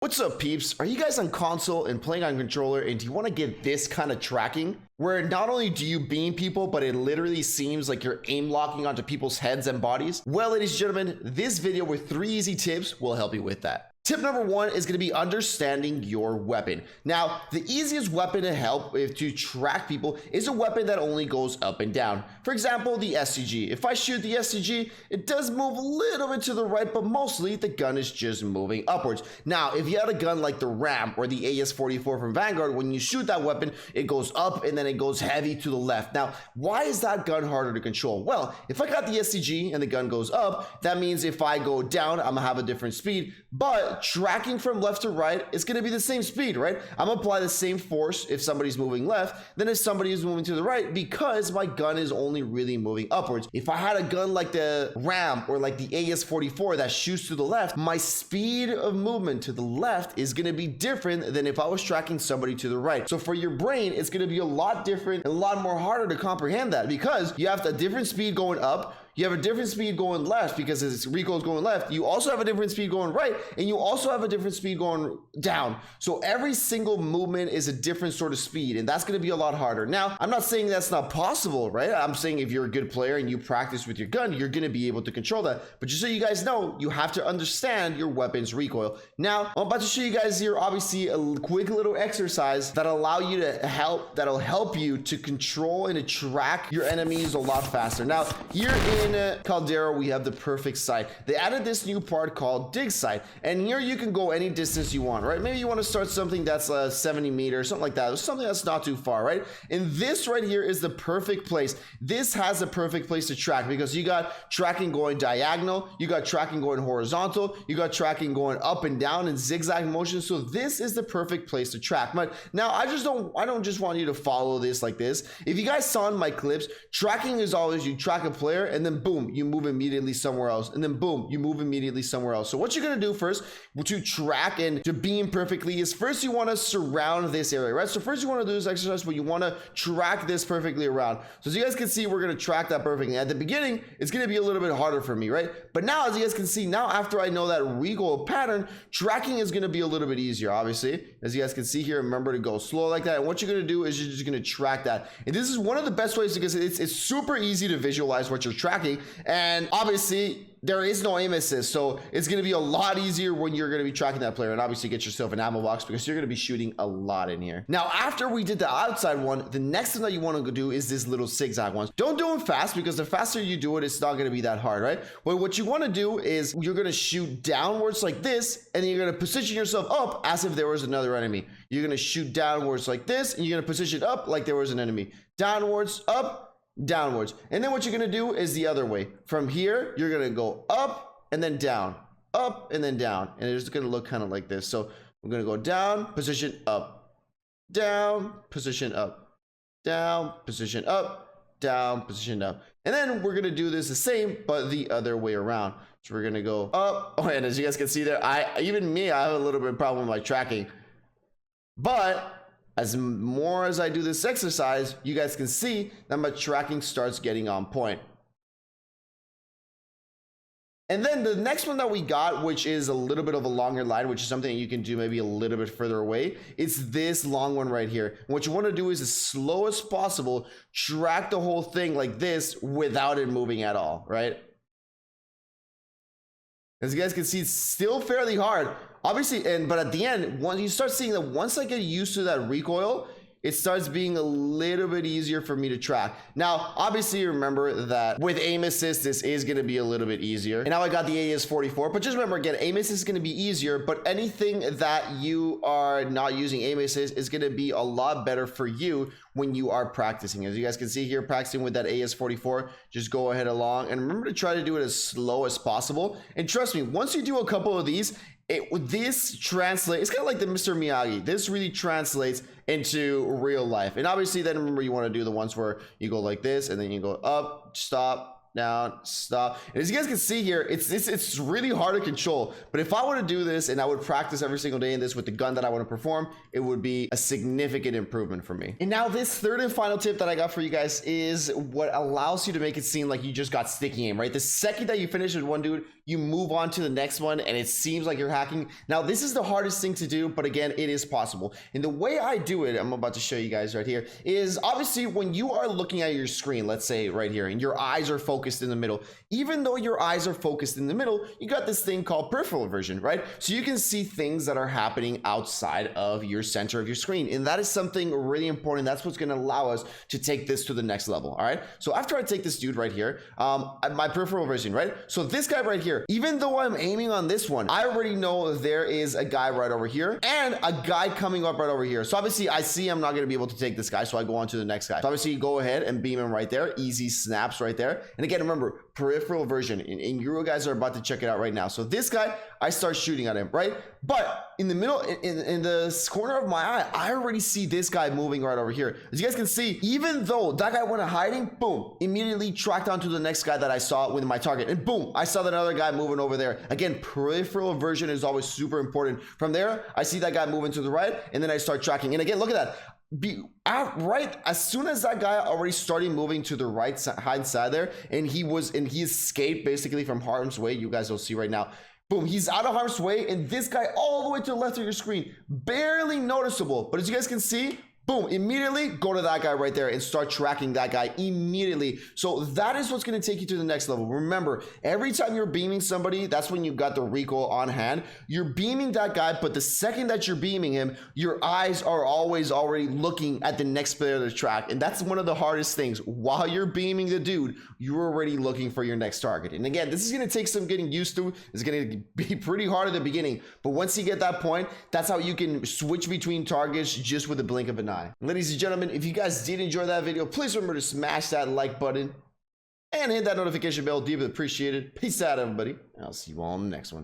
What's up, peeps? Are you guys on console and playing on controller, and do you want to get this kind of tracking where not only do you beam people, but it literally seems like you're aim locking onto people's heads and bodies? Well, ladies and gentlemen, this video with 3 easy tips will help you with that. Tip number 1 is going to be understanding your weapon. Now, the easiest weapon to help to track people is a weapon that only goes up and down. For example, the SCG. If I shoot the SCG, it does move a little bit to the right, but mostly the gun is just moving upwards. Now, if you had a gun like the RAM or the AS-44 from Vanguard, when you shoot that weapon, it goes up and then it goes heavy to the left. Now, why is that gun harder to control? Well, if I got the SCG and the gun goes up, that means if I go down, I'm gonna have a different speed, but tracking from left to right is going to be the same speed, right? I'm gonna apply the same force if somebody's moving left than if somebody is moving to the right, because my gun is only really moving upwards. If I had a gun like the RAM or like the AS-44 that shoots to the left, my speed of movement to the left is going to be different than if I was tracking somebody to the right. So for your brain, it's going to be a lot different and a lot more harder to comprehend that, because you have a different speed going up, you have a different speed going left because its recoil is going left. You also have a different speed going right, and you also have a different speed going down. So every single movement is a different sort of speed, and that's going to be a lot harder. Now, I'm not saying that's not possible, right? I'm saying if you're a good player and you practice with your gun, you're going to be able to control that. But just so you guys know, you have to understand your weapon's recoil. Now, I'm about to show you guys here, obviously, a quick little exercise that'll allow you to that'll help you to control and to track your enemies a lot faster. Now, here in Caldera, we have the perfect sight. They added this new part called dig sight, and here you can go any distance you want, right? Maybe you want to start something that's 70 meters, something like that, or something that's not too far, right? And this right here is the perfect place. This has a perfect place to track, because you got tracking going diagonal, you got tracking going horizontal, you got tracking going up and down in zigzag motion. So this is the perfect place to track. But now I don't just want you to follow this like this. If you guys saw in my clips, tracking is always you track a player and then boom, you move immediately somewhere else, and then boom, you move immediately somewhere else. So what you're gonna do first to track and to beam perfectly is first you want to surround this area, right? So first you want to do this exercise where you want to track this perfectly around. So as you guys can see, we're going to track that perfectly. At the beginning, it's going to be a little bit harder for me, right? But now, as you guys can see, now after I know that recoil pattern, tracking is going to be a little bit easier, obviously. As you guys can see here, remember to go slow like that. And what you're going to do is you're just going to track that. And this is one of the best ways, because it's super easy to visualize what you're tracking. And obviously, there is no aim assist, so it's going to be a lot easier when you're going to be tracking that player. And obviously get yourself an ammo box, because you're going to be shooting a lot in here. Now, after we did the outside one, the next thing that you want to do is this little zigzag one. Don't do it fast, because the faster you do it, it's not going to be that hard, right? But what you want to do is you're going to shoot downwards like this, and then you're going to position yourself up as if there was another enemy. You're going to shoot downwards like this, and you're going to position up like there was an enemy. Downwards, up, downwards. And then what you're going to do is the other way. From here, you're going to go up and then down, up and then down. And it's going to look kind of like this. So we're going to go down, position up, down, position up, down, position up, down, position up. And then we're going to do this the same, but the other way around. So we're going to go up. Oh, and as you guys can see there, I have a little bit of problem with my tracking. But as more as I do this exercise, you guys can see that my tracking starts getting on point. And then the next one that we got, which is a little bit of a longer line, which is something you can do maybe a little bit further away, it's this long one right here. And what you want to do is as slow as possible, track the whole thing like this without it moving at all, right? As you guys can see, it's still fairly hard. Obviously, but at the end, once you start seeing that, once I get used to that recoil, it starts being a little bit easier for me to track. Now, obviously, remember that with aim assist, this is going to be a little bit easier. And now I got the AS-44, but just remember, again, aim assist is going to be easier, but anything that you are not using aim assist is going to be a lot better for you when you are practicing. As you guys can see here, practicing with that AS-44, just go ahead along. And remember to try to do it as slow as possible. And trust me, once you do a couple of these, this translates, it's kind of like the Mr. Miyagi. This really translates into real life. And obviously then remember, you want to do the ones where you go like this, and then you go up, stop, down, stop. And as you guys can see here, it's really hard to control. But if I were to do this and I would practice every single day in this with the gun that I want to perform, it would be a significant improvement for me. And now this third and final tip that I got for you guys is what allows you to make it seem like you just got sticky aim, right? The second that you finish with one dude, you move on to the next one and it seems like you're hacking. Now, this is the hardest thing to do, but again, it is possible. And the way I do it, I'm about to show you guys right here, is obviously when you are looking at your screen, let's say right here, and your eyes are focused in the middle, even though your eyes are focused in the middle, you got this thing called peripheral vision, right? So you can see things that are happening outside of your center of your screen. And that is something really important. That's what's gonna allow us to take this to the next level, all right? So after I take this dude right here, my peripheral vision, right? So this guy right here, even though I'm aiming on this one, I already know there is a guy right over here and a guy coming up right over here. So obviously I see I'm not gonna be able to take this guy, so I go on to the next guy. So obviously you go ahead and beam him right there, easy snaps right there. And again, remember, peripheral vision, and you guys are about to check it out right now. So this guy, I start shooting at him, right? But in the middle, in the corner of my eye, I already see this guy moving right over here. As you guys can see, even though that guy went hiding, boom, immediately tracked onto the next guy that I saw with my target, and boom, I saw that other guy moving over there. Again, peripheral vision is always super important. From there, I see that guy moving to the right, and then I start tracking. And again, look at that. Right as soon as that guy already started moving to the right hand side there, and he escaped basically from harm's way. You guys will see right now, boom, he's out of harm's way, and this guy all the way to the left of your screen, barely noticeable, but as you guys can see, boom, immediately go to that guy right there and start tracking that guy immediately. So that is what's going to take you to the next level. Remember, every time you're beaming somebody, that's when you've got the recoil on hand. You're beaming that guy, but the second that you're beaming him, your eyes are always already looking at the next player to track. And that's one of the hardest things. While you're beaming the dude, you're already looking for your next target. And again, this is going to take some getting used to. It's going to be pretty hard at the beginning, but once you get that point, that's how you can switch between targets just with a blink of an eye. Ladies and gentlemen, if you guys did enjoy that video, please remember to smash that like button and hit that notification bell. Deeply appreciated. Peace out, everybody. I'll see you all in the next one.